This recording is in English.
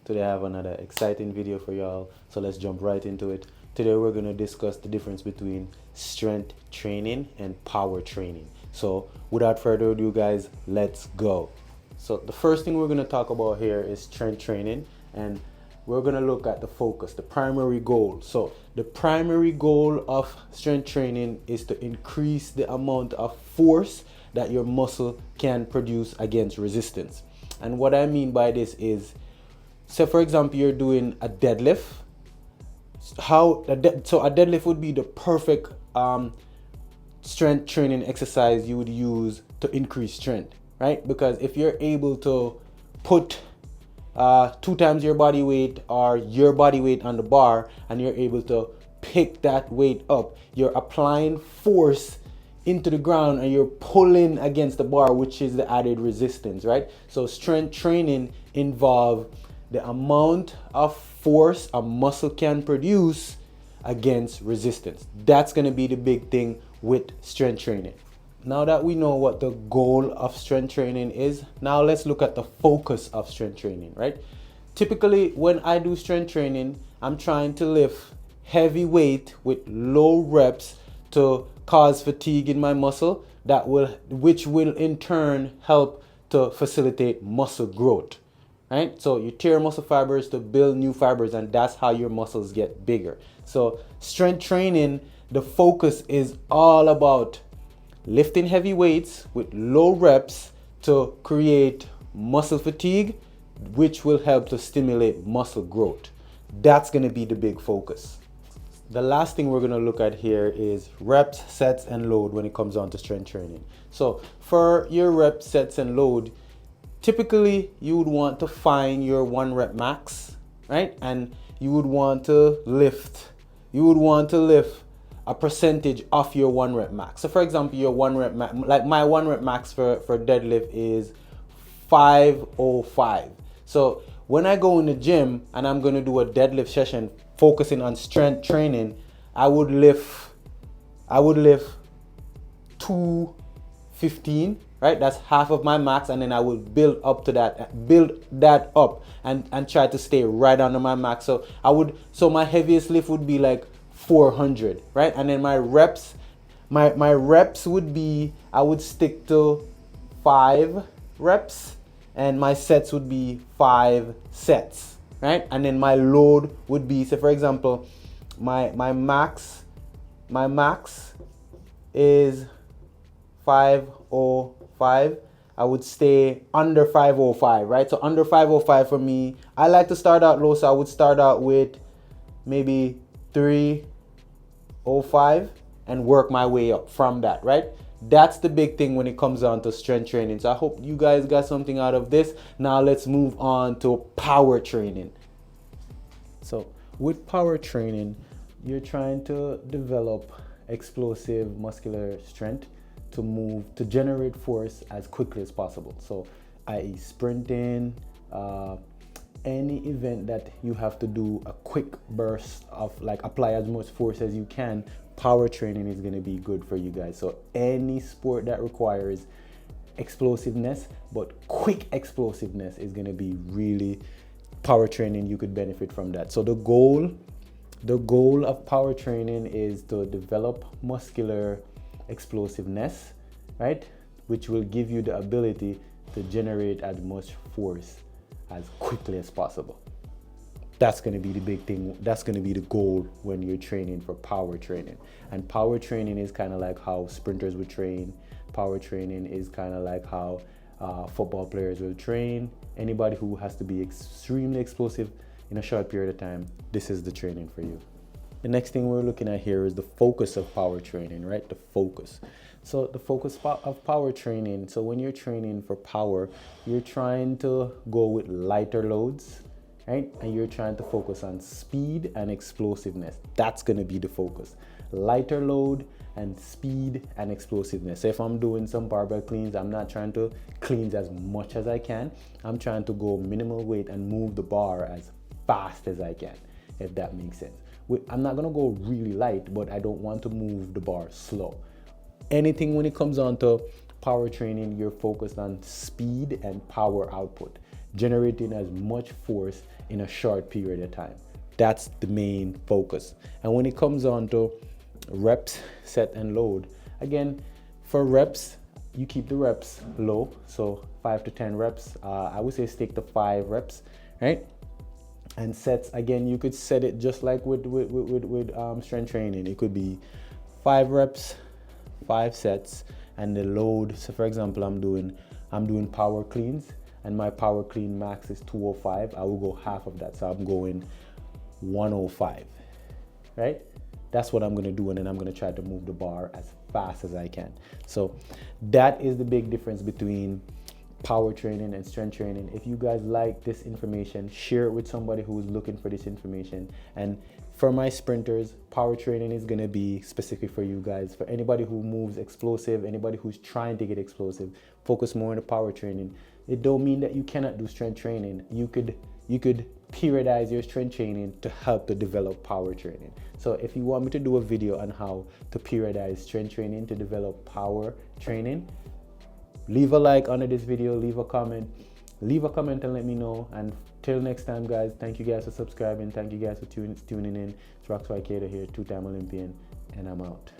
Today I have another exciting video for y'all, so let's jump right into it. Today we're going to discuss the difference between strength training and power training. So without further ado guys, let's go. So the first thing we're going to talk about here is strength training, and we're going to look at the focus, the primary goal. So the primary goal of strength training is to increase the amount of force that your muscle can produce against resistance. And what I mean by this is, so for example, you're doing a deadlift. So a deadlift would be the perfect strength training exercise you would use to increase strength, right? Because if you're able to put 2 times your body weight or your body weight on the bar and you're able to pick that weight up, you're applying force into the ground and you're pulling against the bar, which is the added resistance, right? So strength training involves the amount of force a muscle can produce against resistance. That's going to be the big thing with strength training. Now that we know what the goal of strength training is, now let's look at the focus of strength training, right? Typically, when I do strength training, I'm trying to lift heavy weight with low reps to cause fatigue in my muscle, which will in turn help to facilitate muscle growth. Right? So you tear muscle fibers to build new fibers, and that's how your muscles get bigger. So strength training, the focus is all about lifting heavy weights with low reps to create muscle fatigue, which will help to stimulate muscle growth. That's going to be the big focus. The last thing we're going to look at here is reps, sets, and load when it comes on to strength training. So for your reps, sets, and load, typically you would want to find your 1 rep max, right? And you would want to lift a percentage of your 1 rep max. So for example, your 1 rep max, like my 1 rep max for deadlift is 505. So when I go in the gym and I'm going to do a deadlift session focusing on strength training, I would lift 215, right? That's half of my max, and then I will build that up and try to stay right under my max. So my heaviest lift would be like 400, right? And then my reps would be, I would stick to 5 reps, and my sets would be 5 sets, right? And then my load would be, say for example, my max is 505. I would stay under 505, right? So under 505 for me, I like to start out low, so I would start out with maybe 305 and work my way up from that, right? That's the big thing when it comes on to strength training. So I hope you guys got something out of this. Now let's move on to power training. So with power training, you're trying to develop explosive muscular strength to generate force as quickly as possible. So i.e. sprinting, any event that you have to do a quick burst of, like, apply as much force as you can, power training is going to be good for you guys. So any sport that requires explosiveness, but quick explosiveness, is going to be really power training. You could benefit from that. So the goal of power training is to develop muscular explosiveness, right? Which will give you the ability to generate as much force as quickly as possible. That's going to be the big thing. That's going to be the goal when you're training for power training. And power training is kind of like how sprinters would train. Power training is kind of like how football players will train. Anybody who has to be extremely explosive in a short period of time, this is the training for you. The next thing we're looking at here is the focus of power training, right? The focus. So the focus of power training. So when you're training for power, you're trying to go with lighter loads, right? And you're trying to focus on speed and explosiveness. That's going to be the focus. Lighter load and speed and explosiveness. So if I'm doing some barbell cleans, I'm not trying to clean as much as I can. I'm trying to go minimal weight and move the bar as fast as I can, if that makes sense. I'm not going to go really light, but I don't want to move the bar slow. Anything when it comes on to power training, you're focused on speed and power output. generating as much force in a short period of time. That's the main focus. And when it comes on to reps, set and load, again, for reps, you keep the reps low, so 5 to 10 reps. I would say stick to 5 reps, right? And sets, again, you could set it just like with strength training. It could be 5 reps, 5 sets, and the load. So for example, I'm doing power cleans, and my power clean max is 205. I will go half of that, so I'm going 105, right? That's what I'm gonna do, and then I'm gonna try to move the bar as fast as I can. So that is the big difference between power training and strength training. If you guys like this information, share it with somebody who's looking for this information. And for my sprinters, power training is gonna be specific for you guys. For anybody who moves explosive, anybody who's trying to get explosive, focus more on the power training. It don't mean that you cannot do strength training. You could periodize your strength training to help to develop power training. So if you want me to do a video on how to periodize strength training to develop power training, leave a like under this video, leave a comment and let me know. And till next time, guys, thank you guys for subscribing, thank you guys for tuning in. It's Rox Waikedo here, 2-time Olympian, and I'm out.